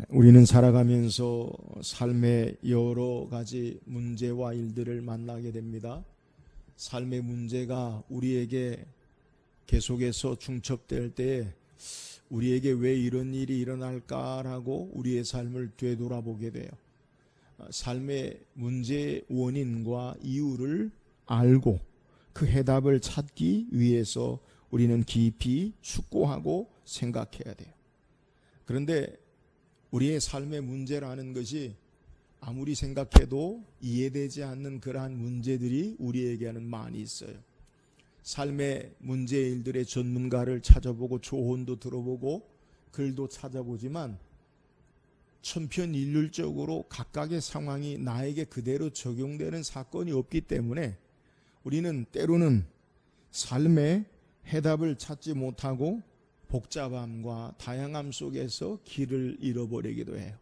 우리는 살아가면서 삶의 여러 가지 문제와 일들을 만나게 됩니다. 삶의 문제가 우리에게 계속해서 중첩될 때에 우리에게 왜 이런 일이 일어날까라고 우리의 삶을 되돌아보게 돼요. 삶의 문제의 원인과 이유를 알고 그 해답을 찾기 위해서 우리는 깊이 숙고하고 생각해야 돼요. 그런데 우리의 삶의 문제라는 것이 아무리 생각해도 이해되지 않는 그러한 문제들이 우리에게는 많이 있어요. 삶의 문제의 일들의 전문가를 찾아보고 조언도 들어보고 글도 찾아보지만 천편일률적으로 각각의 상황이 나에게 그대로 적용되는 사건이 없기 때문에 우리는 때로는 삶의 해답을 찾지 못하고 복잡함과 다양함 속에서 길을 잃어버리기도 해요.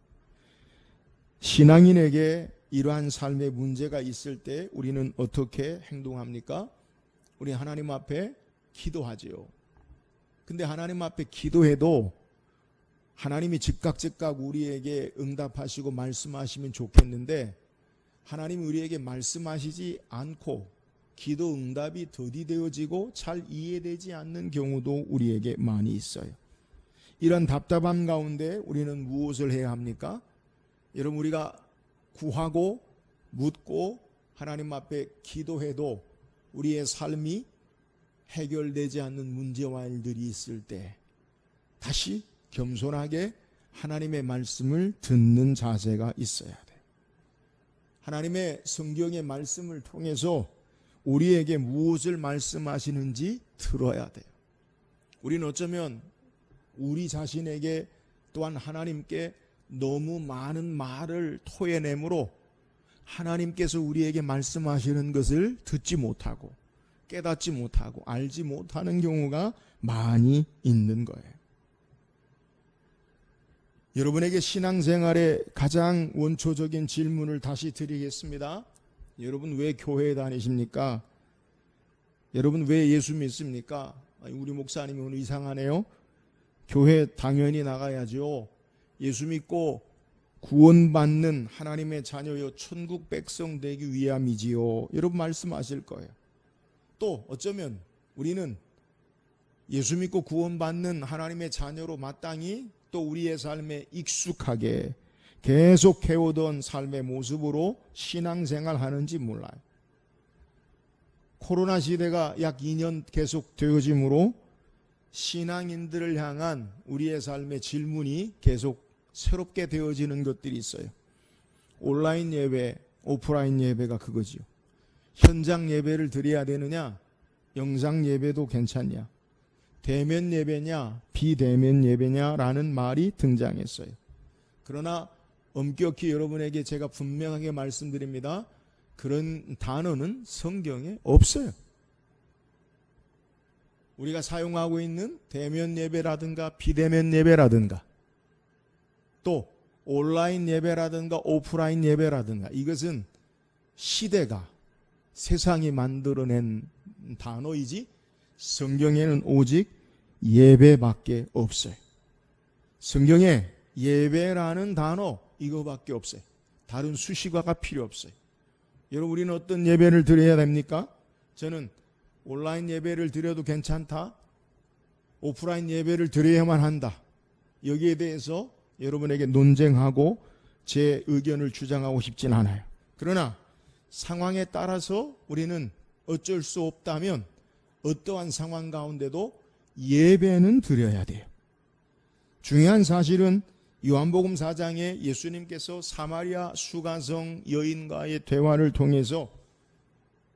신앙인에게 이러한 삶의 문제가 있을 때 우리는 어떻게 행동합니까? 우리 하나님 앞에 기도하지요. 근데 하나님 앞에 기도해도 하나님이 즉각 우리에게 응답하시고 말씀하시면 좋겠는데 하나님이 우리에게 말씀하시지 않고 기도 응답이 더디되어지고 잘 이해되지 않는 경우도 우리에게 많이 있어요. 이런 답답함 가운데 우리는 무엇을 해야 합니까? 여러분, 우리가 구하고 묻고 하나님 앞에 기도해도 우리의 삶이 해결되지 않는 문제와 일들이 있을 때 다시 겸손하게 하나님의 말씀을 듣는 자세가 있어야 돼요. 하나님의 성경의 말씀을 통해서 우리에게 무엇을 말씀하시는지 들어야 돼요. 우리는 어쩌면 우리 자신에게 또한 하나님께 너무 많은 말을 토해내므로 하나님께서 우리에게 말씀하시는 것을 듣지 못하고 깨닫지 못하고 알지 못하는 경우가 많이 있는 거예요. 여러분에게 신앙생활의 가장 원초적인 질문을 다시 드리겠습니다. 여러분 왜 교회에 다니십니까? 여러분 왜 예수 믿습니까? 우리 목사님이 오늘 이상하네요. 교회 당연히 나가야죠. 예수 믿고 구원받는 하나님의 자녀여 천국 백성 되기 위함이지요. 여러분 말씀하실 거예요. 또 어쩌면 우리는 예수 믿고 구원받는 하나님의 자녀로 마땅히 또 우리의 삶에 익숙하게 계속 해오던 삶의 모습으로 신앙생활 하는지 몰라요. 코로나 시대가 약 2년 계속 되어지므로 신앙인들을 향한 우리의 삶의 질문이 계속 새롭게 되어지는 것들이 있어요. 온라인 예배, 오프라인 예배가 그거지요. 현장 예배를 드려야 되느냐? 영상 예배도 괜찮냐? 대면 예배냐? 비대면 예배냐라는 말이 등장했어요. 그러나 엄격히 여러분에게 제가 분명하게 말씀드립니다. 그런 단어는 성경에 없어요. 우리가 사용하고 있는 대면 예배라든가 비대면 예배라든가 또 온라인 예배라든가 오프라인 예배라든가 이것은 시대가 세상이 만들어낸 단어이지 성경에는 오직 예배밖에 없어요. 성경에 예배라는 단어 이거밖에 없어요. 다른 수식어가 필요 없어요. 여러분 우리는 어떤 예배를 드려야 됩니까? 저는 온라인 예배를 드려도 괜찮다. 오프라인 예배를 드려야만 한다. 여기에 대해서 여러분에게 논쟁하고 제 의견을 주장하고 싶진 않아요. 그러나 상황에 따라서 우리는 어쩔 수 없다면 어떠한 상황 가운데도 예배는 드려야 돼요. 중요한 사실은 요한복음 4장에 예수님께서 사마리아 수가성 여인과의 대화를 통해서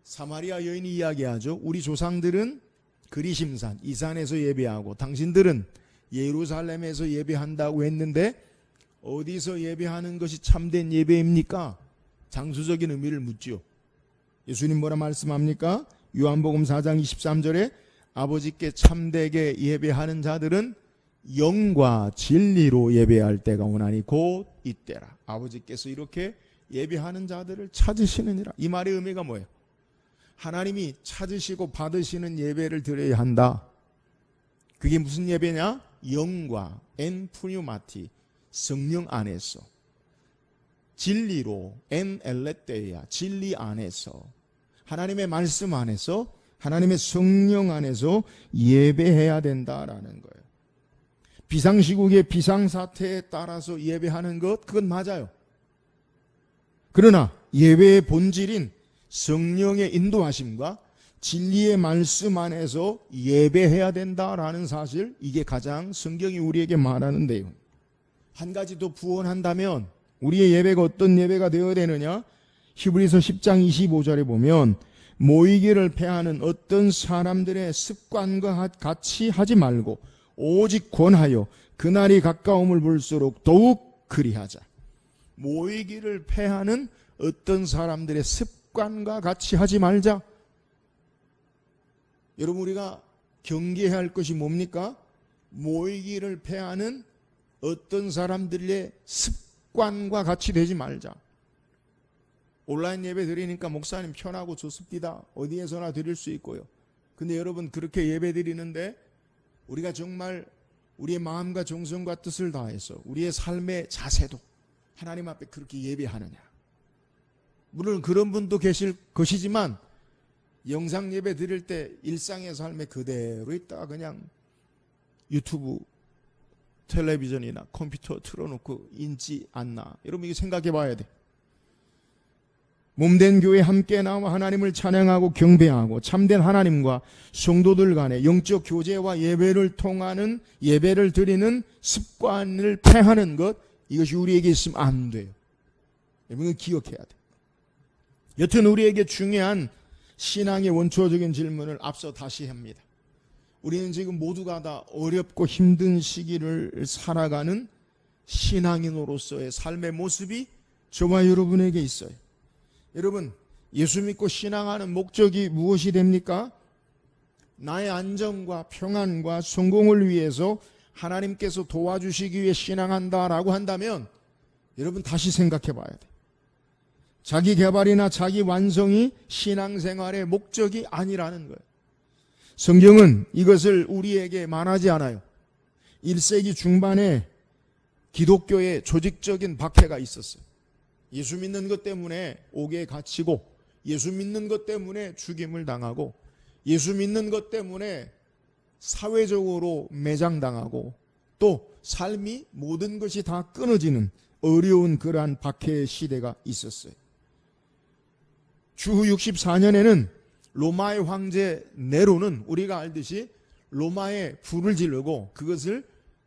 사마리아 여인이 이야기하죠. 우리 조상들은 그리심산 이 산에서 예배하고 당신들은 예루살렘에서 예배한다고 했는데 어디서 예배하는 것이 참된 예배입니까? 장소적인 의미를 묻죠. 예수님 뭐라 말씀합니까? 요한복음 4장 23절에 아버지께 참되게 예배하는 자들은 영과 진리로 예배할 때가 오나니 곧 이때라. 아버지께서 이렇게 예배하는 자들을 찾으시느니라. 이 말의 의미가 뭐예요? 하나님이 찾으시고 받으시는 예배를 드려야 한다. 그게 무슨 예배냐? 영과 엔푸뉴마티 성령 안에서 진리로 엔 엘레테야 진리 안에서 하나님의 말씀 안에서 하나님의 성령 안에서 예배해야 된다라는 거예요. 비상시국의 비상사태에 따라서 예배하는 것 그건 맞아요. 그러나 예배의 본질인 성령의 인도하심과 진리의 말씀 안에서 예배해야 된다라는 사실, 이게 가장 성경이 우리에게 말하는 내용. 한 가지 더 부언한다면 우리의 예배가 어떤 예배가 되어야 되느냐? 히브리서 10장 25절에 보면 모이기를 패하는 어떤 사람들의 습관과 같이 하지 말고 오직 권하여 그날이 가까움을 볼수록 더욱 그리하자. 모이기를 패하는 어떤 사람들의 습관과 같이 하지 말자. 여러분, 우리가 경계해야 할 것이 뭡니까? 모이기를 패하는 어떤 사람들의 습관과 같이 되지 말자. 온라인 예배 드리니까 목사님 편하고 좋습니다. 어디에서나 드릴 수 있고요. 근데 여러분, 그렇게 예배 드리는데 우리가 정말 우리의 마음과 정성과 뜻을 다해서 우리의 삶의 자세도 하나님 앞에 그렇게 예배하느냐? 물론 그런 분도 계실 것이지만 영상 예배 드릴 때 일상의 삶에 그대로 있다가 그냥 유튜브, 텔레비전이나 컴퓨터 틀어놓고 인지 않나? 여러분, 이거 생각해 봐야 돼. 몸된 교회 함께 나와 하나님을 찬양하고 경배하고 참된 하나님과 성도들 간의 영적 교제와 예배를 통하는, 예배를 드리는 습관을 폐하는 것, 이것이 우리에게 있으면 안 돼요. 여러분, 기억해야 돼. 여튼 우리에게 중요한 신앙의 원초적인 질문을 앞서 다시 합니다. 우리는 지금 모두가 다 어렵고 힘든 시기를 살아가는 신앙인으로서의 삶의 모습이 저와 여러분에게 있어요. 여러분, 예수 믿고 신앙하는 목적이 무엇이 됩니까? 나의 안정과 평안과 성공을 위해서 하나님께서 도와주시기 위해 신앙한다라고 한다면 여러분, 다시 생각해 봐야 돼. 자기 개발이나 자기 완성이 신앙생활의 목적이 아니라는 거예요. 성경은 이것을 우리에게 말하지 않아요. 1세기 중반에 기독교의 조직적인 박해가 있었어요. 예수 믿는 것 때문에 옥에 갇히고, 예수 믿는 것 때문에 죽임을 당하고, 예수 믿는 것 때문에 사회적으로 매장당하고, 또 삶이 모든 것이 다 끊어지는 어려운 그러한 박해의 시대가 있었어요. 주후 64년에는 로마의 황제 네로는 우리가 알듯이 로마에 불을 지르고 그것을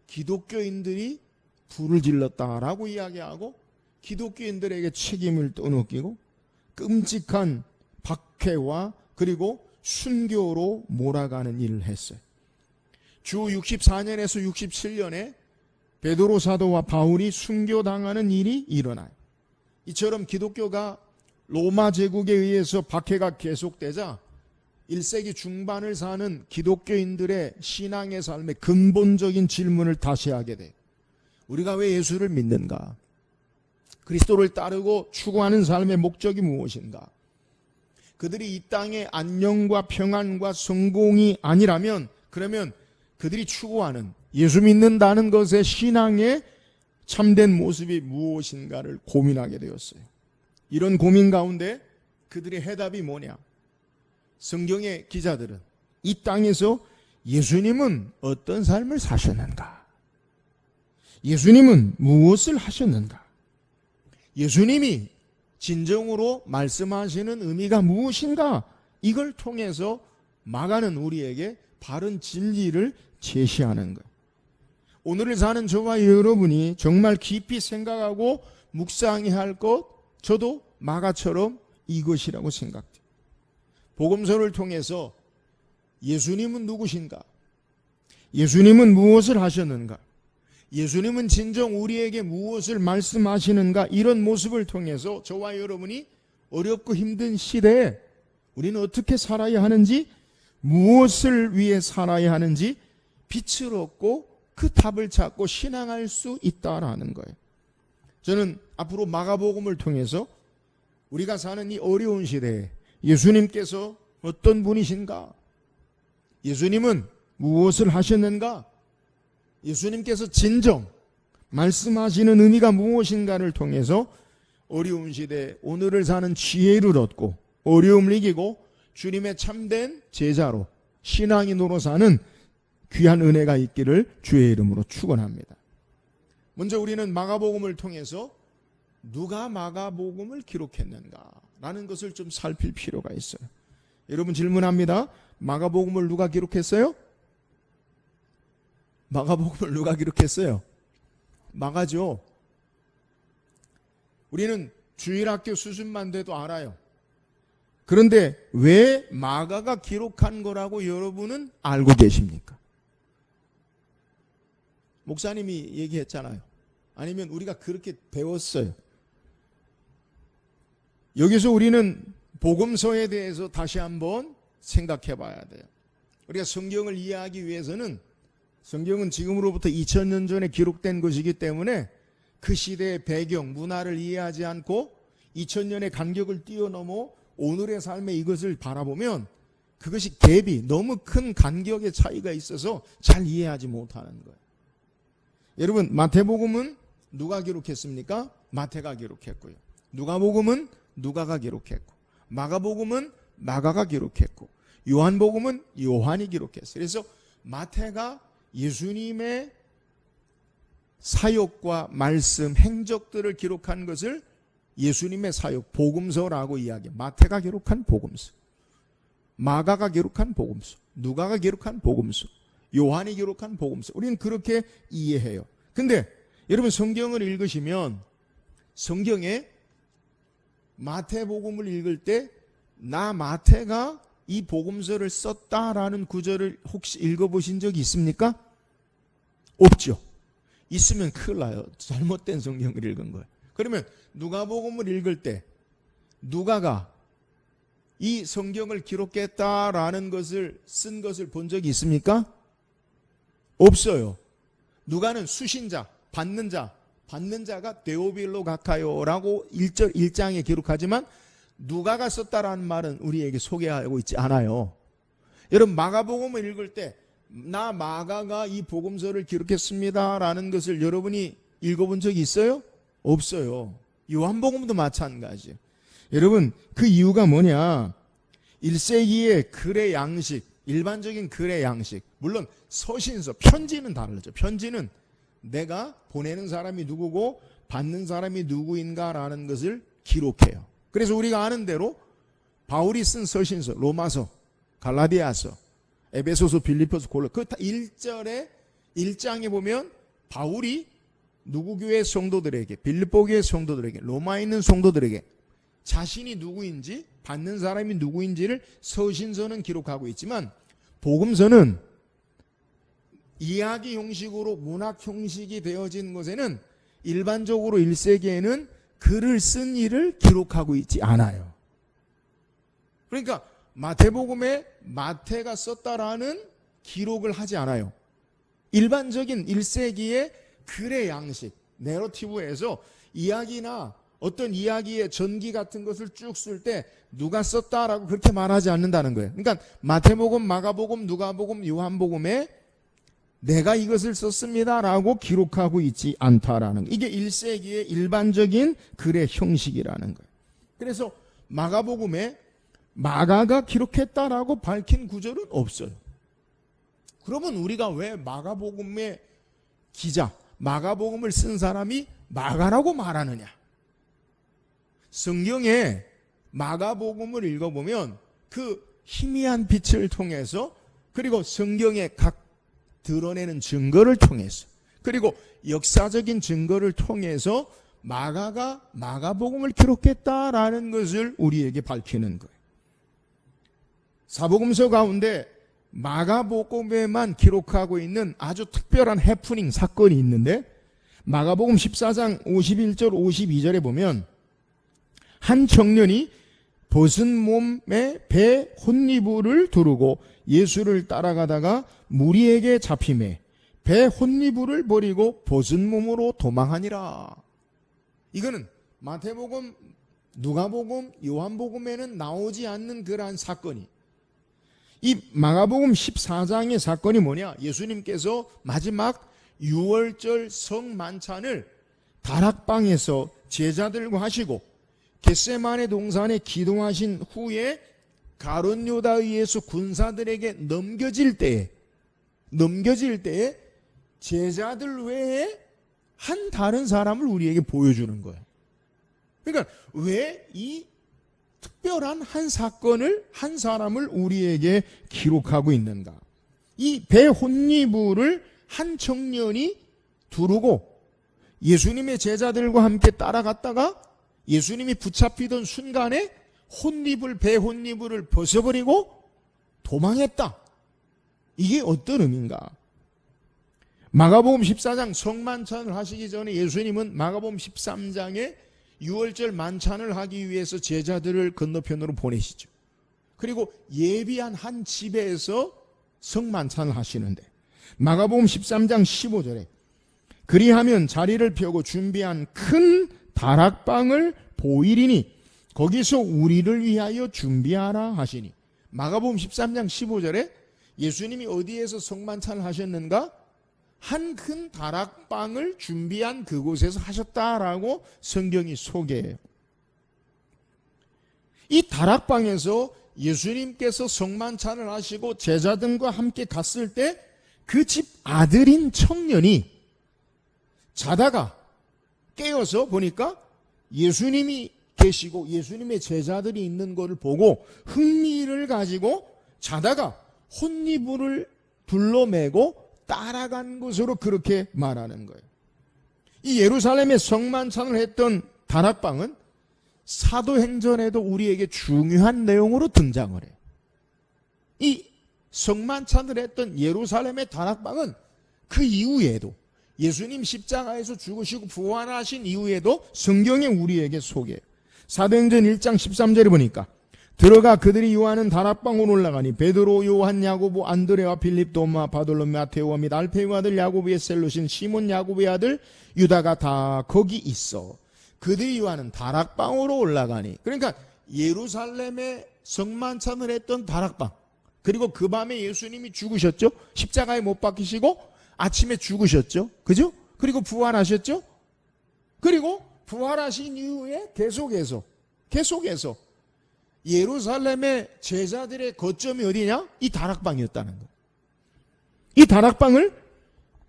기독교인들이 불을 질렀다라고 이야기하고 기독교인들에게 책임을 떠넘기고 끔찍한 박해와 그리고 순교로 몰아가는 일을 했어요. 주 64년에서 67년에 베드로 사도와 바울이 순교당하는 일이 일어나요. 이처럼 기독교가 로마 제국에 의해서 박해가 계속되자 1세기 중반을 사는 기독교인들의 신앙의 삶의 근본적인 질문을 다시 하게 돼요. 우리가 왜 예수를 믿는가? 그리스도를 따르고 추구하는 삶의 목적이 무엇인가? 그들이 이 땅의 안녕과 평안과 성공이 아니라면 그러면 그들이 추구하는 예수 믿는다는 것의 신앙의 참된 모습이 무엇인가를 고민하게 되었어요. 이런 고민 가운데 그들의 해답이 뭐냐? 성경의 기자들은 이 땅에서 예수님은 어떤 삶을 사셨는가? 예수님은 무엇을 하셨는가? 예수님이 진정으로 말씀하시는 의미가 무엇인가? 이걸 통해서 막아는 우리에게 바른 진리를 제시하는 거예요. 오늘을 사는 저와 여러분이 정말 깊이 생각하고 묵상해야 할 것, 저도 마가처럼 이것이라고 생각돼요. 복음서를 통해서 예수님은 누구신가? 예수님은 무엇을 하셨는가? 예수님은 진정 우리에게 무엇을 말씀하시는가? 이런 모습을 통해서 저와 여러분이 어렵고 힘든 시대에 우리는 어떻게 살아야 하는지, 무엇을 위해 살아야 하는지 빛을 얻고 그 답을 찾고 신앙할 수 있다라는 거예요. 저는 앞으로 마가복음을 통해서 우리가 사는 이 어려운 시대에 예수님께서 어떤 분이신가? 예수님은 무엇을 하셨는가? 예수님께서 진정 말씀하시는 의미가 무엇인가를 통해서 어려운 시대 오늘을 사는 지혜를 얻고 어려움을 이기고 주님의 참된 제자로 신앙인으로 사는 귀한 은혜가 있기를 주의 이름으로 축원합니다. 먼저 우리는 마가복음을 통해서 누가 마가복음을 기록했는가라는 것을 좀 살필 필요가 있어요. 여러분 질문합니다. 마가복음을 누가 기록했어요? 마가복음을 누가 기록했어요? 마가죠. 우리는 주일학교 수준만 돼도 알아요. 그런데 왜 마가가 기록한 거라고 여러분은 알고 계십니까? 목사님이 얘기했잖아요. 아니면 우리가 그렇게 배웠어요. 여기서 우리는 복음서에 대해서 다시 한번 생각해 봐야 돼요. 우리가 성경을 이해하기 위해서는 성경은 지금으로부터 2000년 전에 기록된 것이기 때문에 그 시대의 배경, 문화를 이해하지 않고 2000년의 간격을 뛰어넘어 오늘의 삶에 이것을 바라보면 그것이 갭이 너무 큰 간격의 차이가 있어서 잘 이해하지 못하는 거예요. 여러분 마태복음은 누가 기록했습니까? 마태가 기록했고요. 누가복음은 누가가 기록했고 마가복음은 마가가 기록했고 요한복음은 요한이 기록했어요. 그래서 마태가 예수님의 사역과 말씀, 행적들을 기록한 것을 예수님의 사역, 복음서라고 이야기해요. 마태가 기록한 복음서, 마가가 기록한 복음서, 누가가 기록한 복음서, 요한이 기록한 복음서. 우리는 그렇게 이해해요. 근데 여러분 성경을 읽으시면 성경에 마태복음을 읽을 때 나 마태가 이 복음서를 썼다라는 구절을 혹시 읽어보신 적이 있습니까? 없죠. 있으면 큰일 나요. 잘못된 성경을 읽은 거예요. 그러면 누가복음을 읽을 때 누가가 이 성경을 기록했다라는 것을 쓴 것을 본 적이 있습니까? 없어요. 누가는 수신자, 받는 자가 데오빌로 가카요라고 1장에 기록하지만 누가가 썼다라는 말은 우리에게 소개하고 있지 않아요. 여러분 마가복음을 읽을 때 나 마가가 이 복음서를 기록했습니다라는 것을 여러분이 읽어본 적이 있어요? 없어요. 요한복음도 마찬가지예요. 여러분 그 이유가 뭐냐? 1세기의 글의 양식, 일반적인 글의 양식, 물론 서신서, 편지는 다르죠. 편지는 내가 보내는 사람이 누구고 받는 사람이 누구인가라는 것을 기록해요. 그래서 우리가 아는 대로 바울이 쓴 서신서, 로마서, 갈라디아서, 에베소서, 빌립보서, 골로 그 다 1장에 보면 바울이 누구 교회 성도들에게, 빌립보 교회 성도들에게, 로마에 있는 성도들에게 자신이 누구인지, 받는 사람이 누구인지를 서신서는 기록하고 있지만 복음서는 이야기 형식으로 문학 형식이 되어진 것에는 일반적으로 1세기에는 글을 쓴 일을 기록하고 있지 않아요. 그러니까 마태복음에 마태가 썼다라는 기록을 하지 않아요. 일반적인 1세기의 글의 양식, 내러티브에서 이야기나 어떤 이야기의 전기 같은 것을 쭉 쓸 때 누가 썼다라고 그렇게 말하지 않는다는 거예요. 그러니까 마태복음, 마가복음, 누가복음, 요한복음에 내가 이것을 썼습니다라고 기록하고 있지 않다라는 거예요. 이게 1세기의 일반적인 글의 형식이라는 거예요. 그래서 마가복음에 마가가 기록했다라고 밝힌 구절은 없어요. 그러면 우리가 왜 마가복음의 기자, 마가복음을 쓴 사람이 마가라고 말하느냐? 성경에 마가복음을 읽어보면 그 희미한 빛을 통해서 그리고 성경의 각 드러내는 증거를 통해서 그리고 역사적인 증거를 통해서 마가가 마가복음을 기록했다라는 것을 우리에게 밝히는 거예요. 사복음서 가운데 마가복음에만 기록하고 있는 아주 특별한 해프닝 사건이 있는데 마가복음 14장 51절 52절에 보면 한 청년이 벗은 몸에 배 혼니부를 두르고 예수를 따라가다가 무리에게 잡히매 배 혼니부를 버리고 벗은 몸으로 도망하니라. 이거는 마태복음, 누가복음, 요한복음에는 나오지 않는 그러한 사건이, 이 마가복음 14장의 사건이 뭐냐? 예수님께서 마지막 유월절 성만찬을 다락방에서 제자들과 하시고 겟세마네 동산에 기도하신 후에 가룟 유다에 의해서 군사들에게 넘겨질 때에 제자들 외에 한 다른 사람을 우리에게 보여주는 거예요. 그러니까 왜 이 특별한 한 사건을, 한 사람을 우리에게 기록하고 있는가? 이 배 혼니부를 한 청년이 두르고 예수님의 제자들과 함께 따라갔다가 예수님이 붙잡히던 순간에 배 혼니부를 벗어버리고 도망했다. 이게 어떤 의미인가? 마가복음 14장 성만찬을 하시기 전에 예수님은 마가복음 13장에 유월절 만찬을 하기 위해서 제자들을 건너편으로 보내시죠. 그리고 예비한 한 집에서 성만찬을 하시는데 마가복음 13장 15절에 그리하면 자리를 펴고 준비한 큰 다락방을 보이리니 거기서 우리를 위하여 준비하라 하시니, 마가복음 13장 15절에 예수님이 어디에서 성만찬을 하셨는가? 한 큰 다락방을 준비한 그곳에서 하셨다라고 성경이 소개해요. 이 다락방에서 예수님께서 성만찬을 하시고 제자들과 함께 갔을 때 그 집 아들인 청년이 자다가 깨어서 보니까 예수님이 계시고 예수님의 제자들이 있는 것을 보고 흥미를 가지고 자다가 혼니부를 둘러매고 따라간 것으로 그렇게 말하는 거예요. 이 예루살렘에 성만찬을 했던 다락방은 사도행전에도 우리에게 중요한 내용으로 등장을 해요. 이 성만찬을 했던 예루살렘의 다락방은 그 이후에도 예수님 십자가에서 죽으시고 부활하신 이후에도 성경에 우리에게 소개해요. 사도행전 1장 13절에 보니까 들어가 그들이 요하는 다락방으로 올라가니 베드로, 요한, 야고보, 안드레와 빌립, 도마, 바돌로메, 마테오와 및 알페의 아들 야고보의 셀로신 시몬 야고보의 아들 유다가 다 거기 있어. 그들이 요하는 다락방으로 올라가니, 그러니까 예루살렘에 성만찬을 했던 다락방, 그리고 그 밤에 예수님이 죽으셨죠. 십자가에 못 박히시고 아침에 죽으셨죠. 그죠? 그리고 부활하셨죠. 그리고 부활하신 이후에 계속해서 예루살렘의 제자들의 거점이 어디냐? 이 다락방이었다는 거예요. 이 다락방을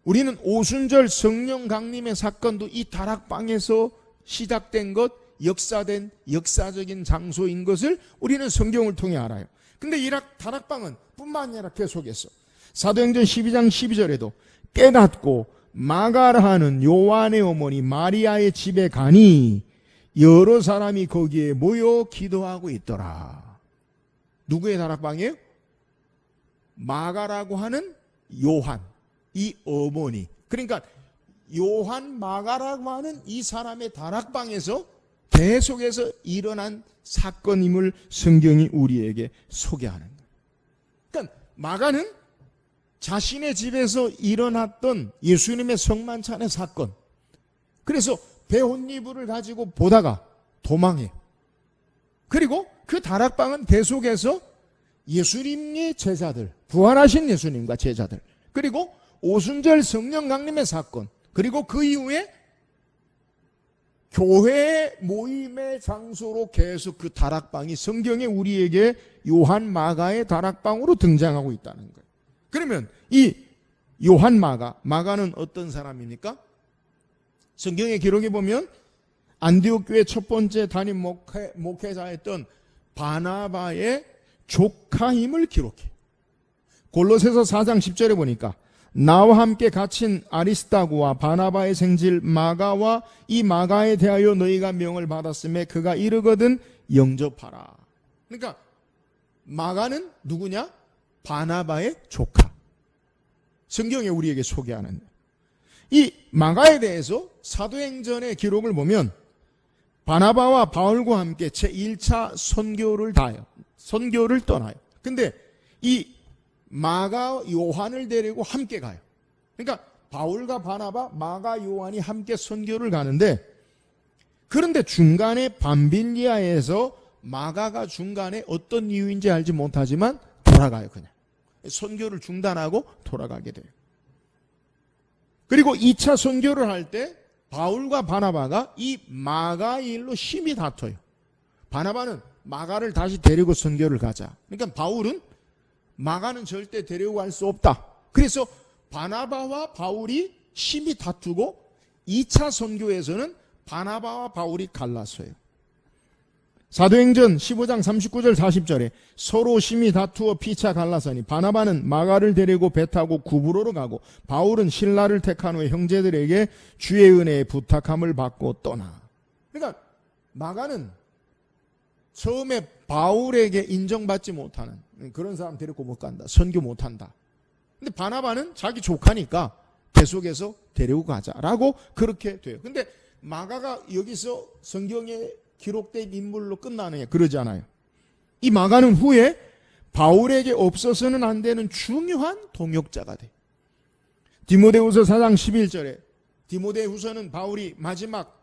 우리는 오순절 성령 강림의 사건도 이 다락방에서 시작된 것, 역사된 역사적인 장소인 것을 우리는 성경을 통해 알아요. 근데 이 다락방은 뿐만 아니라 계속해서 사도행전 12장 12절에도 깨닫고 마가라 하는 요한의 어머니 마리아의 집에 가니 여러 사람이 거기에 모여 기도하고 있더라. 누구의 다락방이에요? 마가라고 하는 요한, 이 어머니. 그러니까 요한 마가라고 하는 이 사람의 다락방에서 계속해서 일어난 사건임을 성경이 우리에게 소개하는 거예요. 그러니까 마가는 자신의 집에서 일어났던 예수님의 성만찬의 사건, 그래서 배 혼니부를 가지고 보다가 도망해요. 그리고 그 다락방은 계속해서 예수님의 제자들, 부활하신 예수님과 제자들, 그리고 오순절 성령 강림의 사건, 그리고 그 이후에 교회 모임의 장소로 계속 그 다락방이 성경에 우리에게 요한 마가의 다락방으로 등장하고 있다는 거예요. 그러면 이 요한 마가는 어떤 사람입니까? 성경의 기록에 보면 안디옥 교회 첫 번째 담임 목회자였던 바나바의 조카임을 기록해. 골로새서 4장 10절에 보니까 나와 함께 갇힌 아리스다고와 바나바의 생질 마가와 이 마가에 대하여 너희가 명을 받았음에 그가 이르거든 영접하라. 그러니까 마가는 누구냐? 바나바의 조카. 성경에 우리에게 소개하는 이 마가에 대해서 사도행전의 기록을 보면 바나바와 바울과 함께 제1차 선교를 떠나요. 근데 이 마가 요한을 데리고 함께 가요. 그러니까 바울과 바나바, 마가, 요한이 함께 선교를 가는데, 그런데 중간에 밤빌리아에서 마가가 중간에 어떤 이유인지 알지 못하지만 돌아가요. 그냥 선교를 중단하고 돌아가게 돼요. 그리고 2차 선교를 할 때 바울과 바나바가 이 마가 일로 심히 다퉈요. 바나바는 마가를 다시 데리고 선교를 가자. 그러니까 바울은 마가는 절대 데리고 갈 수 없다. 그래서 바나바와 바울이 심히 다투고 2차 선교에서는 바나바와 바울이 갈라서요. 사도행전 15장 39절 40절에 서로 심히 다투어 피차 갈라서니 바나바는 마가를 데리고 배 타고 구브로로 가고 바울은 실라를 택한 후에 형제들에게 주의 은혜에 부탁함을 받고 떠나. 그러니까 마가는 처음에 바울에게 인정받지 못하는 그런 사람 데리고 못 간다. 선교 못 한다. 근데 바나바는 자기 조카니까 계속해서 데리고 가자라고 그렇게 돼요. 근데 마가가 여기서 성경에 기록된 인물로 끝나느냐? 그러지 않아요. 이 마가는 후에 바울에게 없어서는 안 되는 중요한 동역자가 돼. 디모데후서 4장 11절에 디모데후서는 바울이 마지막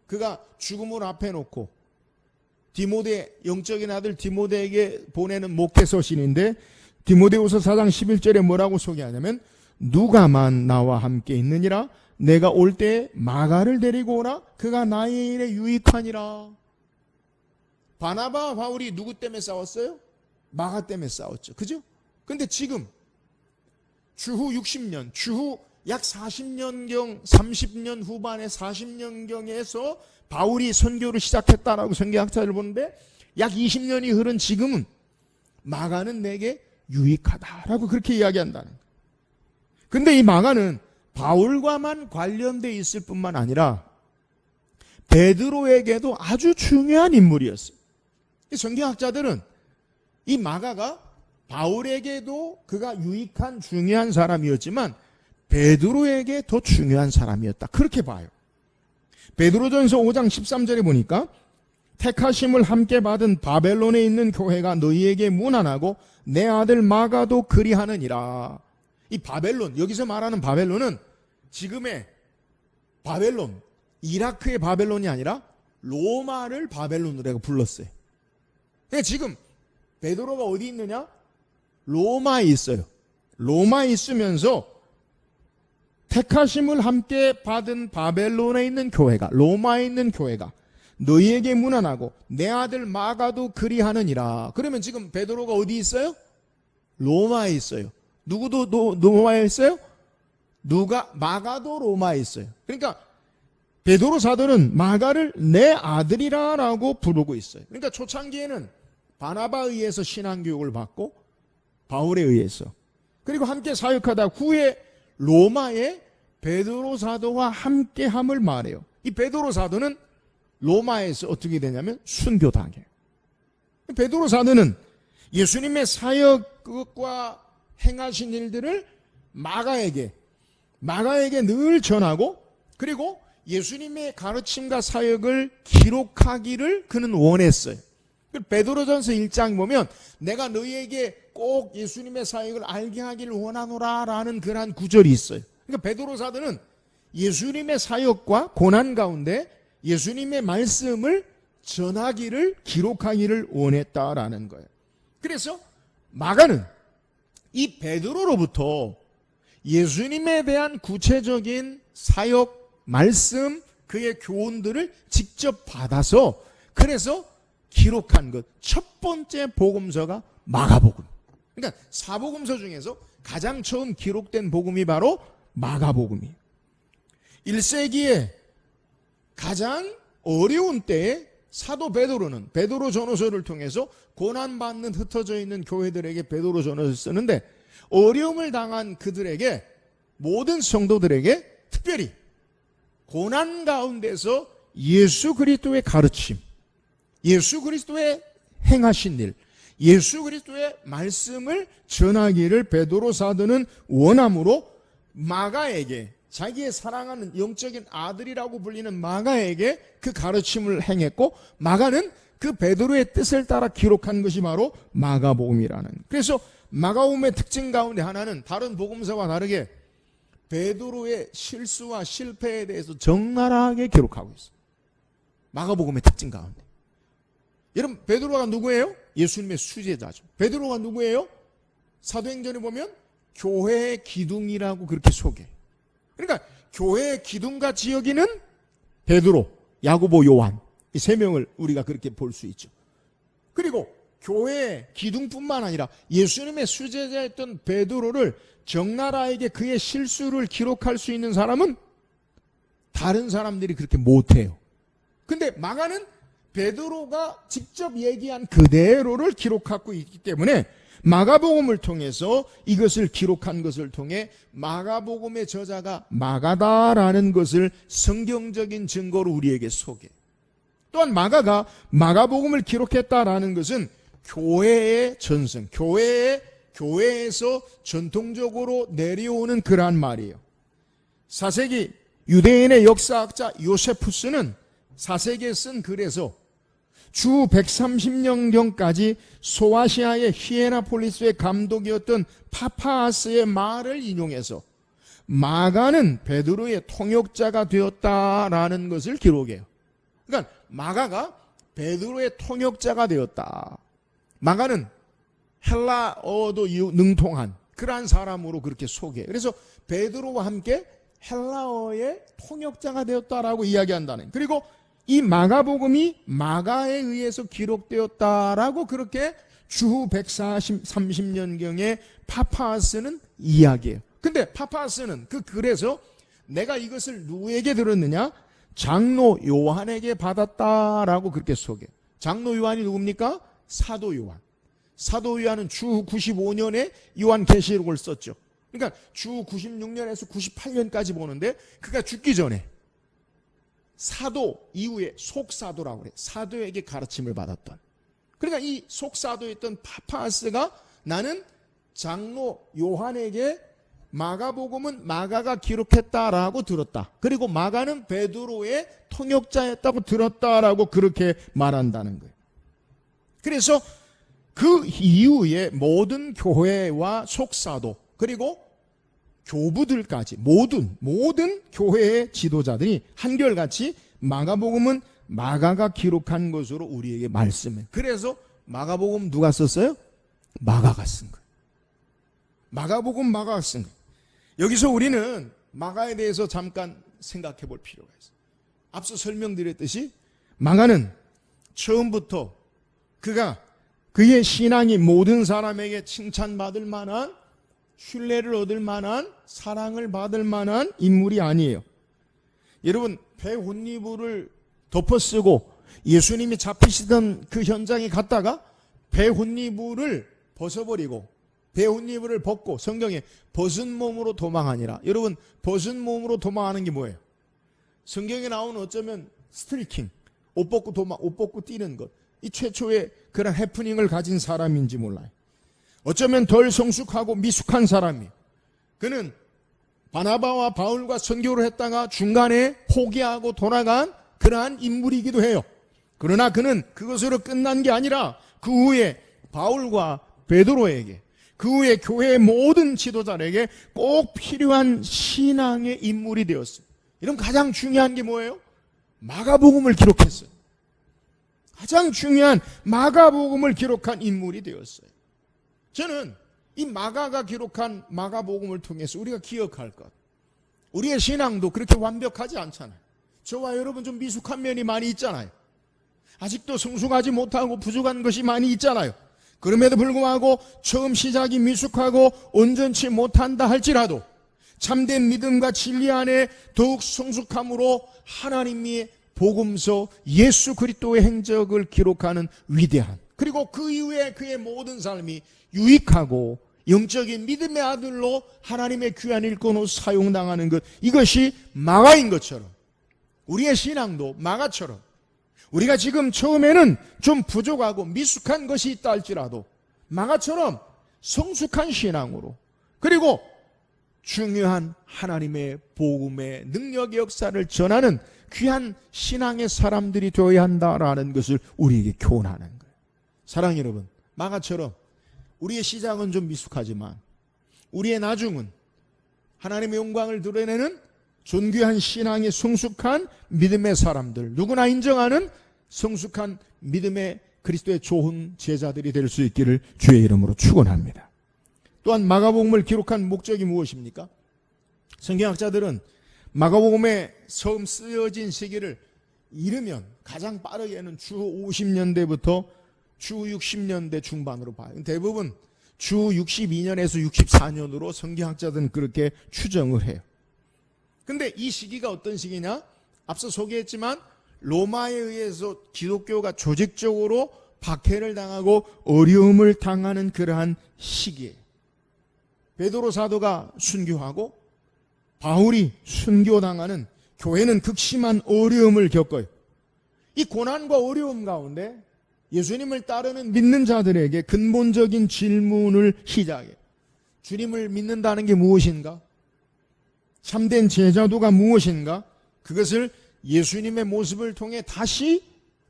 그가 죽음을 앞에 놓고 디모데 영적인 아들 디모데에게 보내는 목회 서신인데 디모데후서 4장 11절에 뭐라고 소개하냐면 누가만 나와 함께 있느니라 내가 올 때 마가를 데리고 오라 그가 나의 일에 유익하니라. 바나바와 바울이 누구 때문에 싸웠어요? 마가 때문에 싸웠죠. 그죠? 근데 지금 주후 60년, 주후 약 40년경, 30년 후반에 40년경에서 바울이 선교를 시작했다라고 성경학자들 보는데 약 20년이 흐른 지금은 마가는 내게 유익하다라고 그렇게 이야기한다는 거예요. 근데 이 마가는 바울과만 관련돼 있을 뿐만 아니라 베드로에게도 아주 중요한 인물이었어요. 성경학자들은 이 마가가 바울에게도 그가 유익한 중요한 사람이었지만 베드로에게 더 중요한 사람이었다. 그렇게 봐요. 베드로전서 5장 13절에 보니까 택하심을 함께 받은 바벨론에 있는 교회가 너희에게 문안하고 내 아들 마가도 그리하느니라. 이 바벨론, 여기서 말하는 바벨론은 지금의 바벨론, 이라크의 바벨론이 아니라 로마를 바벨론으로 불렀어요. 그러니까 지금 베드로가 어디 있느냐? 로마에 있어요. 로마에 있으면서 택하심을 함께 받은 바벨론에 있는 교회가, 로마에 있는 교회가 너희에게 문안하고 내 아들 마가도 그리하느니라. 그러면 지금 베드로가 어디 있어요? 로마에 있어요. 누구도 로마에 있어요? 마가도 로마에 있어요. 그러니까 베드로 사도는 마가를 내 아들이라라고 부르고 있어요. 그러니까 초창기에는 바나바에 의해서 신앙교육을 받고 바울에 의해서 그리고 함께 사역하다 후에 로마에 베드로 사도와 함께함을 말해요. 이 베드로 사도는 로마에서 어떻게 되냐면 순교당해요. 베드로 사도는 예수님의 사역과 행하신 일들을 마가에게 늘 전하고 그리고 예수님의 가르침과 사역을 기록하기를 그는 원했어요. 베드로전서 1장 보면 내가 너희에게 꼭 예수님의 사역을 알게 하기를 원하노라라는 그러한 구절이 있어요. 그러니까 베드로 사도는 예수님의 사역과 고난 가운데 예수님의 말씀을 전하기를 기록하기를 원했다라는 거예요. 그래서 마가는 이 베드로로부터 예수님에 대한 구체적인 사역, 말씀, 그의 교훈들을 직접 받아서 그래서 기록한 것 첫 번째 복음서가 마가복음. 그러니까 사복음서 중에서 가장 처음 기록된 복음이 바로 마가복음이에요. 1세기에 가장 어려운 때에 사도 베드로는 베드로 전후서를 통해서 고난받는 흩어져 있는 교회들에게 베드로 전후서를 쓰는데 어려움을 당한 그들에게 모든 성도들에게 특별히 고난 가운데서 예수 그리스도의 가르침, 예수 그리스도의 행하신 일, 예수 그리스도의 말씀을 전하기를 베드로 사도는 원함으로 마가에게 자기의 사랑하는 영적인 아들이라고 불리는 마가에게 그 가르침을 행했고 마가는 그 베드로의 뜻을 따라 기록한 것이 바로 마가복음이라는. 그래서 마가복음의 특징 가운데 하나는 다른 복음서와 다르게 베드로의 실수와 실패에 대해서 적나라하게 기록하고 있어요. 마가복음의 특징 가운데. 여러분 베드로가 누구예요? 예수님의 수제자죠. 베드로가 누구예요? 사도행전에 보면 교회의 기둥이라고 그렇게 소개해요. 그러니까 교회의 기둥같이 여기는 베드로, 야고보, 요한 이 세 명을 우리가 그렇게 볼 수 있죠. 그리고 교회의 기둥뿐만 아니라 예수님의 수제자였던 베드로를 적나라하게 그의 실수를 기록할 수 있는 사람은 다른 사람들이 그렇게 못해요. 근데 마가는 베드로가 직접 얘기한 그대로를 기록하고 있기 때문에 마가복음을 통해서 이것을 기록한 것을 통해 마가복음의 저자가 마가다라는 것을 성경적인 증거로 우리에게 소개. 또한 마가가 마가복음을 기록했다라는 것은 교회의 전승, 교회에서 전통적으로 내려오는 그러한 말이에요. 4세기 유대인의 역사학자 요세푸스는 4세기에 쓴 글에서 주 130년경까지 소아시아의 히에나폴리스의 감독이었던 파파스의 말을 인용해서 마가는 베드로의 통역자가 되었다라는 것을 기록해요. 그러니까 마가가 베드로의 통역자가 되었다. 마가는 헬라어도 능통한 그러한 사람으로 그렇게 소개해요. 그래서 베드로와 함께 헬라어의 통역자가 되었다라고 이야기한다는. 그리고 이 마가복음이 마가에 의해서 기록되었다라고 그렇게 주 130년경에 파파스는 이야기해요. 근데 파파스는 그 글에서 내가 이것을 누구에게 들었느냐? 장로 요한에게 받았다라고 그렇게 소개해요. 장로 요한이 누굽니까? 사도 요한. 사도 요한은 주 95년에 요한계시록을 썼죠. 그러니까 주 96년에서 98년까지 보는데 그가 죽기 전에 사도 이후에 속사도라고 그래요. 사도에게 가르침을 받았던. 그러니까 이 속사도였던 파파스가 나는 장로 요한에게 마가복음은 마가가 기록했다라고 들었다. 그리고 마가는 베드로의 통역자였다고 들었다라고 그렇게 말한다는 거예요. 그래서 그 이후에 모든 교회와 속사도 그리고 교부들까지 모든 교회의 지도자들이 한결같이 마가복음은 마가가 기록한 것으로 우리에게 말씀해. 그래서 마가복음 누가 썼어요? 마가가 쓴 거예요. 마가복음 마가가 쓴 거예요. 여기서 우리는 마가에 대해서 잠깐 생각해 볼 필요가 있어요. 앞서 설명드렸듯이 마가는 처음부터 그의 신앙이 모든 사람에게 칭찬받을 만한, 신뢰를 얻을 만한, 사랑을 받을 만한 인물이 아니에요. 여러분, 배 혼니부를 덮어쓰고 예수님이 잡히시던 그 현장에 갔다가 배 혼니부를 벗어버리고 배 혼니부를 벗고 성경에 벗은 몸으로 도망하니라. 여러분, 벗은 몸으로 도망하는 게 뭐예요? 성경에 나오는 어쩌면 스트리킹, 옷 벗고 뛰는 것. 이 최초의 그런 해프닝을 가진 사람인지 몰라요. 어쩌면 덜 성숙하고 미숙한 사람이에요. 그는 바나바와 바울과 선교를 했다가 중간에 포기하고 돌아간 그러한 인물이기도 해요. 그러나 그는 그것으로 끝난 게 아니라 그 후에 바울과 베드로에게, 그 후에 교회의 모든 지도자에게 꼭 필요한 신앙의 인물이 되었어요. 이런 가장 중요한 게 뭐예요? 마가복음을 기록했어요. 가장 중요한 마가복음을 기록한 인물이 되었어요. 저는 이 마가가 기록한 마가복음을 통해서 우리가 기억할 것, 우리의 신앙도 그렇게 완벽하지 않잖아요. 저와 여러분 좀 미숙한 면이 많이 있잖아요. 아직도 성숙하지 못하고 부족한 것이 많이 있잖아요. 그럼에도 불구하고 처음 시작이 미숙하고 온전치 못한다 할지라도 참된 믿음과 진리 안에 더욱 성숙함으로 하나님이 복음서 예수 그리스도의 행적을 기록하는 위대한, 그리고 그 이후에 그의 모든 삶이 유익하고 영적인 믿음의 아들로 하나님의 귀한 일꾼으로 사용당하는 것, 이것이 마가인 것처럼 우리의 신앙도 마가처럼 우리가 지금 처음에는 좀 부족하고 미숙한 것이 있다 할지라도 마가처럼 성숙한 신앙으로, 그리고 중요한 하나님의 복음의 능력의 역사를 전하는 귀한 신앙의 사람들이 되어야 한다라는 것을 우리에게 교훈하는 거예요. 사랑하는 여러분, 마가처럼 우리의 시작은 좀 미숙하지만 우리의 나중은 하나님의 영광을 드러내는 존귀한 신앙의 성숙한 믿음의 사람들, 누구나 인정하는 성숙한 믿음의 그리스도의 좋은 제자들이 될 수 있기를 주의 이름으로 축원합니다. 또한 마가복음을 기록한 목적이 무엇입니까? 성경학자들은 마가복음에 처음 쓰여진 시기를 이르면 가장 빠르게는 주 50년대부터 주 60년대 중반으로 봐요. 대부분 주 62년에서 64년으로 성경학자들은 그렇게 추정을 해요. 근데 이 시기가 어떤 시기냐? 앞서 소개했지만 로마에 의해서 기독교가 조직적으로 박해를 당하고 어려움을 당하는 그러한 시기에 베드로 사도가 순교하고 바울이 순교당하는, 교회는 극심한 어려움을 겪어요. 이 고난과 어려움 가운데 예수님을 따르는 믿는 자들에게 근본적인 질문을 시작해요. 주님을 믿는다는 게 무엇인가? 참된 제자도가 무엇인가? 그것을 예수님의 모습을 통해 다시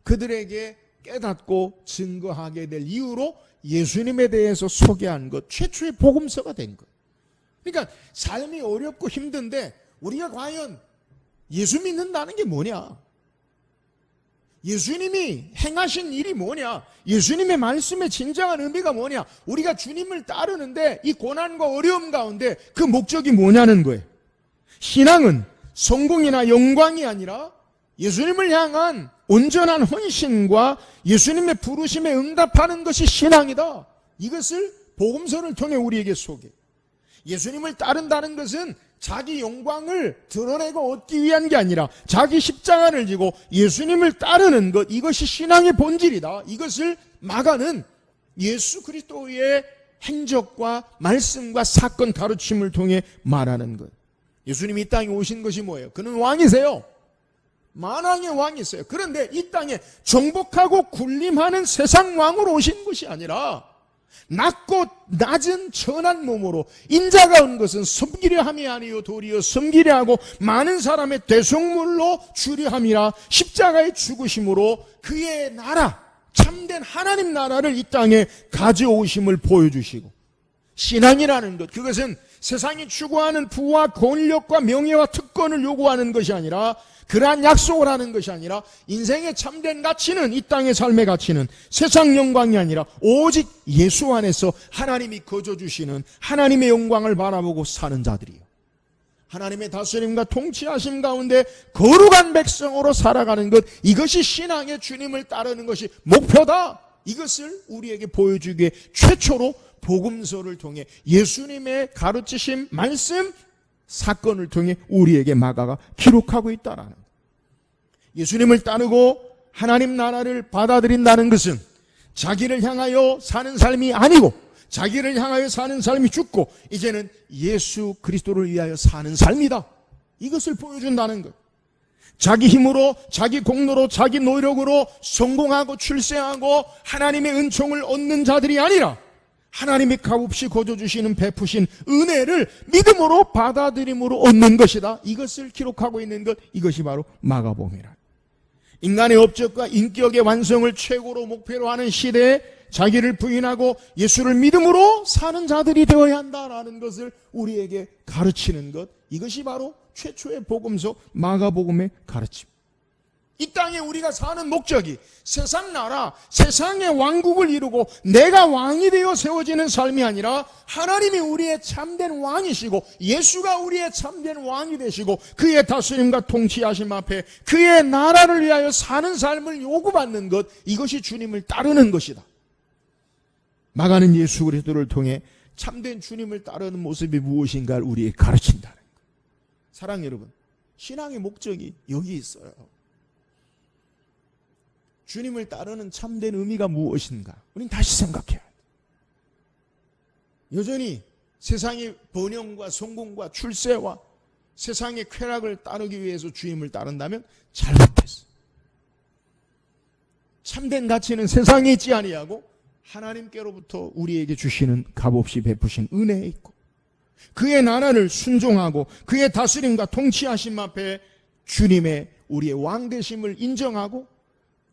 그들에게 깨닫고 증거하게 될 이유로 예수님에 대해서 소개한 것, 최초의 복음서가 된 거예요. 그러니까 삶이 어렵고 힘든데 우리가 과연 예수 믿는다는 게 뭐냐? 예수님이 행하신 일이 뭐냐? 예수님의 말씀의 진정한 의미가 뭐냐? 우리가 주님을 따르는데 이 고난과 어려움 가운데 그 목적이 뭐냐는 거예요. 신앙은 성공이나 영광이 아니라 예수님을 향한 온전한 헌신과 예수님의 부르심에 응답하는 것이 신앙이다. 이것을 복음서를 통해 우리에게 소개해. 예수님을 따른다는 것은 자기 영광을 드러내고 얻기 위한 게 아니라 자기 십자가를 지고 예수님을 따르는 것, 이것이 신앙의 본질이다. 이것을 마가는 예수 그리스도의 행적과 말씀과 사건 가르침을 통해 말하는 것. 예수님이 이 땅에 오신 것이 뭐예요? 그는 왕이세요. 만왕의 왕이세요. 그런데 이 땅에 정복하고 군림하는 세상 왕으로 오신 것이 아니라 낮고 낮은 천한 몸으로, 인자가 온 것은 섬기려 함이 아니요 도리어 섬기려 하고 많은 사람의 대속물로 주려 함이라. 십자가의 죽으심으로 그의 나라, 참된 하나님 나라를 이 땅에 가져오심을 보여주시고, 신앙이라는 것, 그것은 세상이 추구하는 부와 권력과 명예와 특권을 요구하는 것이 아니라, 그러한 약속을 하는 것이 아니라, 인생의 참된 가치는, 이 땅의 삶의 가치는 세상 영광이 아니라 오직 예수 안에서 하나님이 거저주시는 하나님의 영광을 바라보고 사는 자들이요, 하나님의 다스림과 통치하심 가운데 거룩한 백성으로 살아가는 것, 이것이 신앙의 주님을 따르는 것이 목표다. 이것을 우리에게 보여주기에 최초로 복음서를 통해 예수님의 가르치심, 말씀, 사건을 통해 우리에게 마가가 기록하고 있다라는 거예요. 예수님을 따르고 하나님 나라를 받아들인다는 것은 자기를 향하여 사는 삶이 아니고, 자기를 향하여 사는 삶이 죽고 이제는 예수 그리스도를 위하여 사는 삶이다. 이것을 보여준다는 거예요. 자기 힘으로, 자기 공로로, 자기 노력으로 성공하고 출세하고 하나님의 은총을 얻는 자들이 아니라 하나님이 값없이 거저주시는 베푸신 은혜를 믿음으로 받아들임으로 얻는 것이다. 이것을 기록하고 있는 것, 이것이 바로 마가복음이라. 인간의 업적과 인격의 완성을 최고로 목표로 하는 시대에 자기를 부인하고 예수를 믿음으로 사는 자들이 되어야 한다라는 것을 우리에게 가르치는 것, 이것이 바로 최초의 복음서 마가복음의 가르침. 이 땅에 우리가 사는 목적이 세상 나라, 세상의 왕국을 이루고 내가 왕이 되어 세워지는 삶이 아니라 하나님이 우리의 참된 왕이시고 예수가 우리의 참된 왕이 되시고 그의 다스림과 통치하심 앞에 그의 나라를 위하여 사는 삶을 요구받는 것, 이것이 주님을 따르는 것이다. 마가는 예수 그리스도를 통해 참된 주님을 따르는 모습이 무엇인가를 우리에게 가르친다는 것. 사랑 여러분, 신앙의 목적이 여기 있어요. 주님을 따르는 참된 의미가 무엇인가? 우리는 다시 생각해야 해요. 여전히 세상의 번영과 성공과 출세와 세상의 쾌락을 따르기 위해서 주님을 따른다면 잘못했어. 참된 가치는 세상에 있지 아니하고 하나님께로부터 우리에게 주시는 값없이 베푸신 은혜에 있고, 그의 나라를 순종하고 그의 다스림과 통치하심 앞에 주님의 우리의 왕되심을 인정하고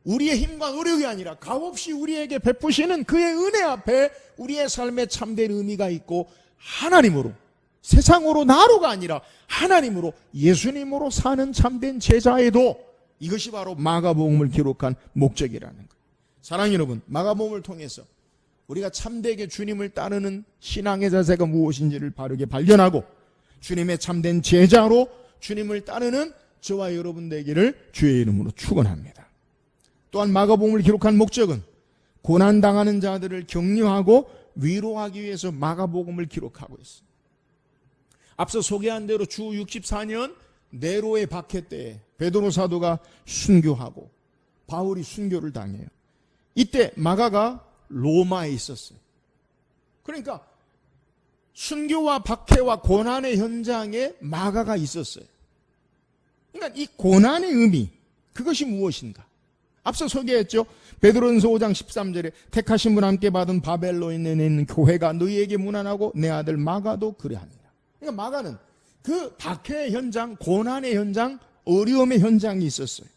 우리의 힘과 노력이 아니라 값없이 우리에게 베푸시는 그의 은혜 앞에 우리의 삶에 참된 의미가 있고, 하나님으로, 세상으로 나로가 아니라 하나님으로, 예수님으로 사는 참된 제자에도, 이것이 바로 마가복음을 기록한 목적이라는 거예요. 사랑하는 여러분, 마가복음을 통해서 우리가 참되게 주님을 따르는 신앙의 자세가 무엇인지를 바르게 발견하고 주님의 참된 제자로 주님을 따르는 저와 여러분 되기를 주의 이름으로 축원합니다. 또한 마가복음을 기록한 목적은 고난당하는 자들을 격려하고 위로하기 위해서 마가복음을 기록하고 있습니다. 앞서 소개한 대로 주 64년 네로의 박해 때에 베드로 사도가 순교하고 바울이 순교를 당해요. 이때 마가가 로마에 있었어요. 그러니까 순교와 박해와 고난의 현장에 마가가 있었어요. 그러니까 이 고난의 의미, 그것이 무엇인가? 앞서 소개했죠. 베드로전서 5장 13절에 택하신 분 함께 받은 바벨론에 있는 교회가 너희에게 문안하고 내 아들 마가도 그래합니다. 그러니까 마가는 그 박해의 현장, 고난의 현장, 어려움의 현장이 있었어요.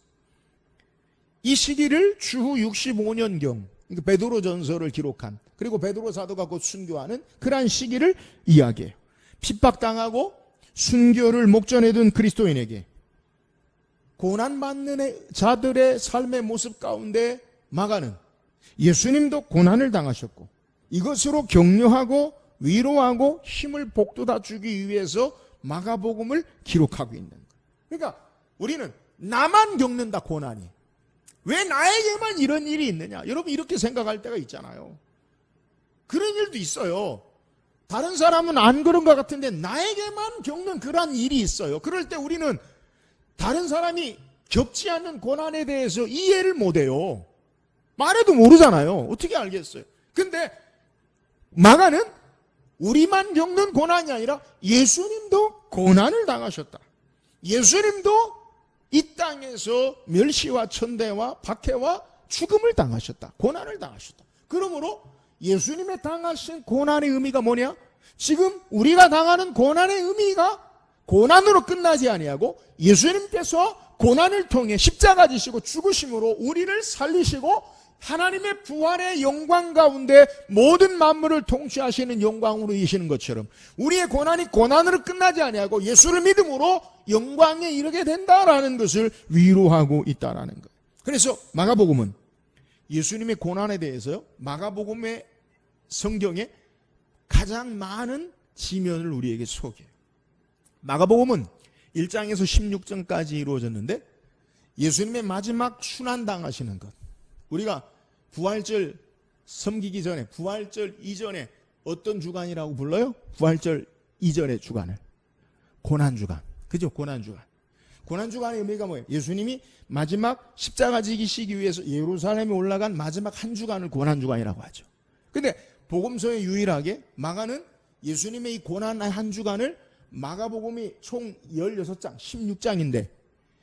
이 시기를 주후 65년경 그러니까 베드로전서를 기록한, 그리고 베드로 사도가 곧 순교하는 그러한 시기를 이야기해요. 핍박당하고 순교를 목전에 둔 그리스도인에게 고난받는 자들의 삶의 모습 가운데 마가는 예수님도 고난을 당하셨고 이것으로 격려하고 위로하고 힘을 북돋아 주기 위해서 마가복음을 기록하고 있는 거예요. 그러니까 우리는 나만 겪는다, 고난이. 왜 나에게만 이런 일이 있느냐? 여러분 이렇게 생각할 때가 있잖아요. 그런 일도 있어요. 다른 사람은 안 그런 것 같은데 나에게만 겪는 그런 일이 있어요. 그럴 때 우리는 다른 사람이 겪지 않는 고난에 대해서 이해를 못해요. 말해도 모르잖아요. 어떻게 알겠어요? 근데 마가는 우리만 겪는 고난이 아니라 예수님도 고난을 당하셨다. 예수님도 이 땅에서 멸시와 천대와 박해와 죽음을 당하셨다. 고난을 당하셨다. 그러므로 예수님의 당하신 고난의 의미가 뭐냐? 지금 우리가 당하는 고난의 의미가 고난으로 끝나지 아니하고 예수님께서 고난을 통해 십자가 지시고 죽으심으로 우리를 살리시고 하나님의 부활의 영광 가운데 모든 만물을 통치하시는 영광으로 이시는 것처럼 우리의 고난이 고난으로 끝나지 아니하고 예수를 믿음으로 영광에 이르게 된다라는 것을 위로하고 있다라는 거예요. 그래서 마가복음은 예수님의 고난에 대해서요, 마가복음의 성경에 가장 많은 지면을 우리에게 소개해요. 마가복음은 1장에서 16장까지 이루어졌는데 예수님의 마지막 순환당하시는 것, 우리가 부활절 섬기기 전에, 부활절 이전에 어떤 주간이라고 불러요? 부활절 이전의 주간을 고난주간, 그죠? 고난주간. 고난주간의 의미가 뭐예요? 예수님이 마지막 십자가 지기시기 위해서 예루살렘에 올라간 마지막 한 주간을 고난주간이라고 하죠. 근데 복음서에 유일하게 마가는 예수님의 이 고난의 한 주간을, 마가복음이 총 16장, 16장인데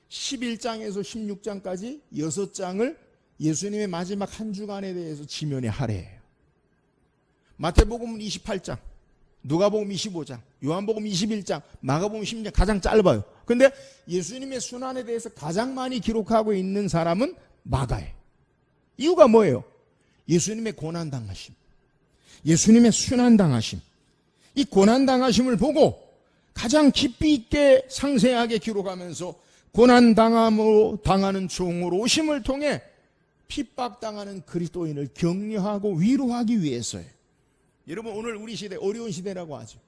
11장에서 16장까지 6장을 예수님의 마지막 한 주간에 대해서 지면에 할애해요. 마태복음은 28장, 누가복음 25장, 요한복음 21장, 마가복음 10장, 가장 짧아요. 근데 예수님의 순환에 대해서 가장 많이 기록하고 있는 사람은 마가예요. 이유가 뭐예요? 예수님의 고난당하심, 예수님의 순환당하심, 이 고난당하심을 보고 가장 깊이 있게 상세하게 기록하면서 고난당함으로 당하는 종으로 오심을 통해 핍박당하는 그리스도인을 격려하고 위로하기 위해서예요. 여러분, 오늘 우리 시대 어려운 시대라고 하죠.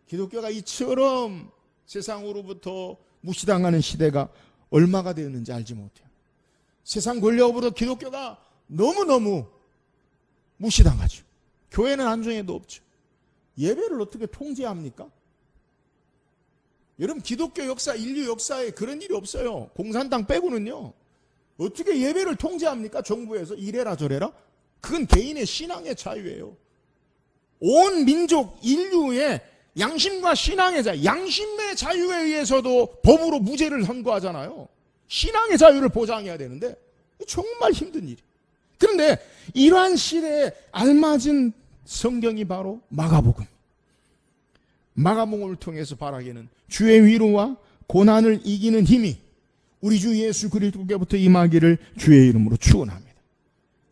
기독교가 이처럼 세상으로부터 무시당하는 시대가 얼마가 되었는지 알지 못해요. 세상 권력으로부터 기독교가 너무너무 무시당하죠. 교회는 안중에도 없죠. 예배를 어떻게 통제합니까? 여러분, 기독교 역사, 인류 역사에 그런 일이 없어요. 공산당 빼고는요. 어떻게 예배를 통제합니까? 정부에서 이래라 저래라? 그건 개인의 신앙의 자유예요. 온 민족, 인류의 양심과 신앙의 자유, 양심의 자유에 의해서도 법으로 무죄를 선고하잖아요. 신앙의 자유를 보장해야 되는데 정말 힘든 일이에요. 그런데 이러한 시대에 알맞은 성경이 바로 마가복음. 마가복음을 통해서 바라기는 주의 위로와 고난을 이기는 힘이 우리 주 예수 그리스도께부터 임하기를 주의 이름으로 축원합니다.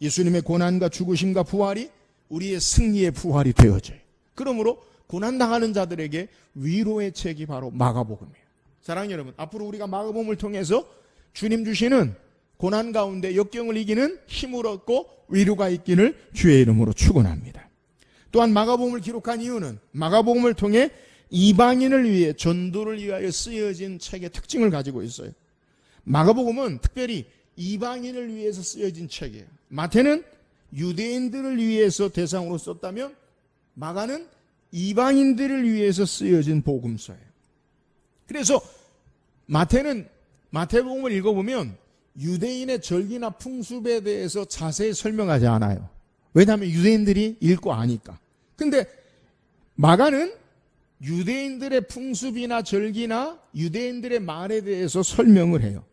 예수님의 고난과 죽으심과 부활이 우리의 승리의 부활이 되어져요. 그러므로 고난당하는 자들에게 위로의 책이 바로 마가복음이에요. 사랑하는 여러분, 앞으로 우리가 마가복음을 통해서 주님 주시는 고난 가운데 역경을 이기는 힘을 얻고 위로가 있기를 주의 이름으로 축원합니다. 또한 마가복음을 기록한 이유는 마가복음을 통해 이방인을 위해 전도를 위하여 쓰여진 책의 특징을 가지고 있어요. 마가복음은 특별히 이방인을 위해서 쓰여진 책이에요. 마태는 유대인들을 위해서 대상으로 썼다면 마가는 이방인들을 위해서 쓰여진 복음서예요. 그래서 마태는 마태복음을 읽어보면 유대인의 절기나 풍습에 대해서 자세히 설명하지 않아요. 왜냐하면 유대인들이 읽고 아니까. 근데 마가는 유대인들의 풍습이나 절기나 유대인들의 말에 대해서 설명을 해요.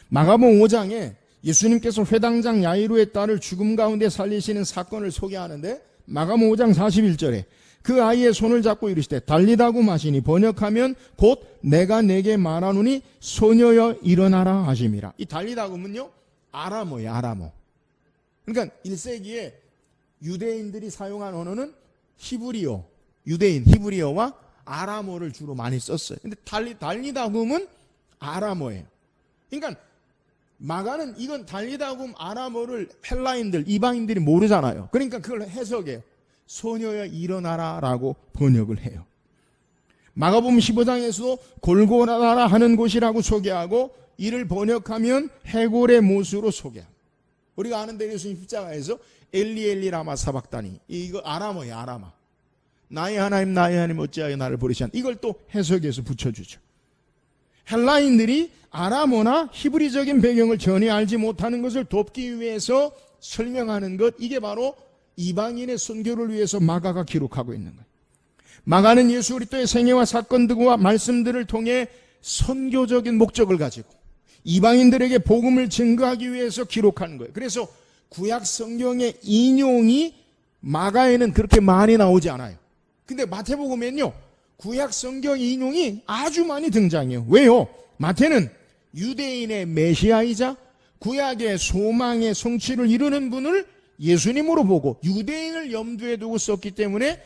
마가복음 5장에 예수님께서 회당장 야이로의 딸을 죽음 가운데 살리시는 사건을 소개하는데 마가복음 5장 41절에 그 아이의 손을 잡고 이르시되 달리다고 마시니 번역하면 곧 내가 내게 말하노니 소녀여 일어나라 하심이라. 이 달리다고는요 아람어예요. 아람어. 그러니까 1세기에 유대인들이 사용한 언어는 히브리어, 유대인 히브리어와 아람어를 주로 많이 썼어요. 근데 달리다금은 아람어예요. 그러니까 마가는 이건 달리다금 아람어를 헬라인들, 이방인들이 모르잖아요. 그러니까 그걸 해석해요. 소녀여 일어나라라고 번역을 해요. 마가복음 15장에서도 골고다라 하는 곳이라고 소개하고 이를 번역하면 해골의 못으로 소개합니다. 우리가 아는 대로 예수님 십자가에서 엘리 엘리 라마 사박다니, 이거 아람어예요. 아람어. 나의 하나님 어찌하여 나를 버리시나, 이걸 또 해석해서 붙여주죠. 헬라인들이 아람어나 히브리적인 배경을 전혀 알지 못하는 것을 돕기 위해서 설명하는 것, 이게 바로 이방인의 선교를 위해서 마가가 기록하고 있는 거예요. 마가는 예수 그리스도의 생애와 사건들과 말씀들을 통해 선교적인 목적을 가지고 이방인들에게 복음을 증거하기 위해서 기록하는 거예요. 그래서 구약 성경의 인용이 마가에는 그렇게 많이 나오지 않아요. 근데 마태복음에는요 구약 성경 인용이 아주 많이 등장해요. 왜요? 마태는 유대인의 메시아이자 구약의 소망의 성취를 이루는 분을 예수님으로 보고 유대인을 염두에 두고 썼기 때문에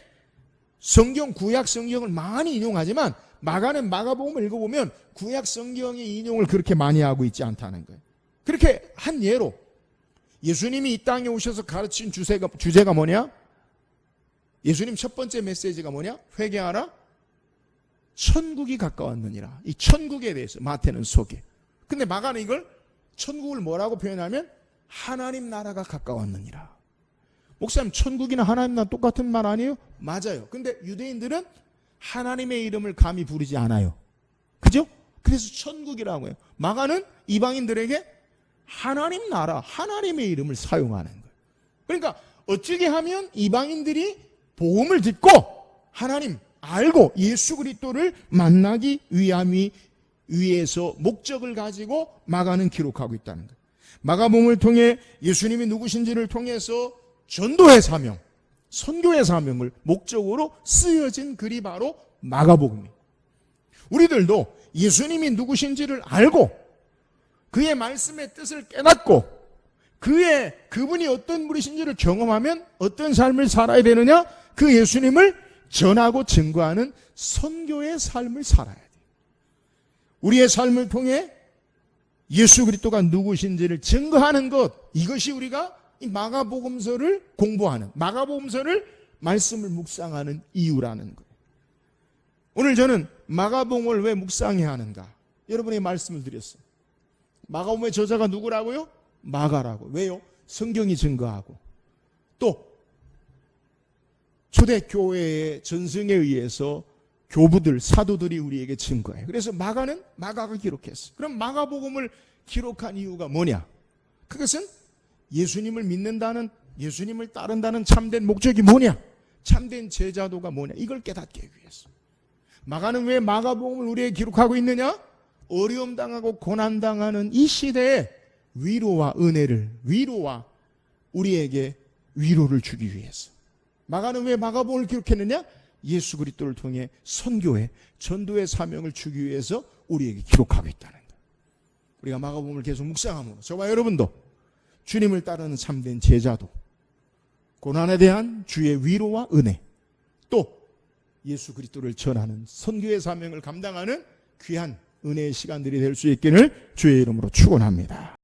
구약 성경을 많이 인용하지만 마가는 마가복음을 읽어보면 구약 성경의 인용을 그렇게 많이 하고 있지 않다는 거예요. 그렇게 한 예로 예수님이 이 땅에 오셔서 가르친 주제가 뭐냐? 예수님 첫 번째 메시지가 뭐냐? 회개하라, 천국이 가까웠느니라. 이 천국에 대해서 마태는 소개. 근데 마가는 이걸 천국을 뭐라고 표현하면 하나님 나라가 가까웠느니라. 목사님, 천국이나 하나님 나라 똑같은 말 아니에요? 맞아요. 근데 유대인들은 하나님의 이름을 감히 부르지 않아요. 그죠? 그래서 천국이라고 해요. 마가는 이방인들에게 하나님 나라, 하나님의 이름을 사용하는 거예요. 그러니까 어떻게 하면 이방인들이 복음을 듣고 하나님 알고 예수 그리스도를 만나기 위해서 목적을 가지고 마가는 기록하고 있다는 거예요. 마가복음을 통해 예수님이 누구신지를 통해서 전도의 사명, 선교의 사명을 목적으로 쓰여진 글이 바로 마가복음이에요. 우리들도 예수님이 누구신지를 알고 그의 말씀의 뜻을 깨닫고 그분이 어떤 분이신지를 경험하면 어떤 삶을 살아야 되느냐? 그 예수님을 전하고 증거하는 선교의 삶을 살아야 돼요. 우리의 삶을 통해 예수 그리스도가 누구신지를 증거하는 것, 이것이 우리가 이 마가복음서를 공부하는, 마가복음서를 말씀을 묵상하는 이유라는 거예요. 오늘 저는 마가복음을 왜 묵상해야 하는가? 여러분의 말씀을 드렸어요. 마가복음의 저자가 누구라고요? 마가라고. 왜요? 성경이 증거하고 또 초대교회의 전승에 의해서 교부들, 사도들이 우리에게 증거해요. 그래서 마가가 기록했어. 그럼 마가복음을 기록한 이유가 뭐냐? 그것은 예수님을 믿는다는, 예수님을 따른다는 참된 목적이 뭐냐? 참된 제자도가 뭐냐? 이걸 깨닫기 위해서. 마가는 왜 마가복음을 우리에게 기록하고 있느냐? 어려움 당하고 고난 당하는 이 시대에 위로와 우리에게 위로를 주기 위해서. 마가는 왜 마가복음을 기록했느냐? 예수 그리스도를 통해 선교의 전도의 사명을 주기 위해서 우리에게 기록하고 있다는 것. 우리가 마가복음을 계속 묵상함으로 저와 여러분도 주님을 따르는 참된 제자도, 고난에 대한 주의 위로와 은혜, 또 예수 그리스도를 전하는 선교의 사명을 감당하는 귀한 은혜의 시간들이 될 수 있기를 주의 이름으로 축원합니다.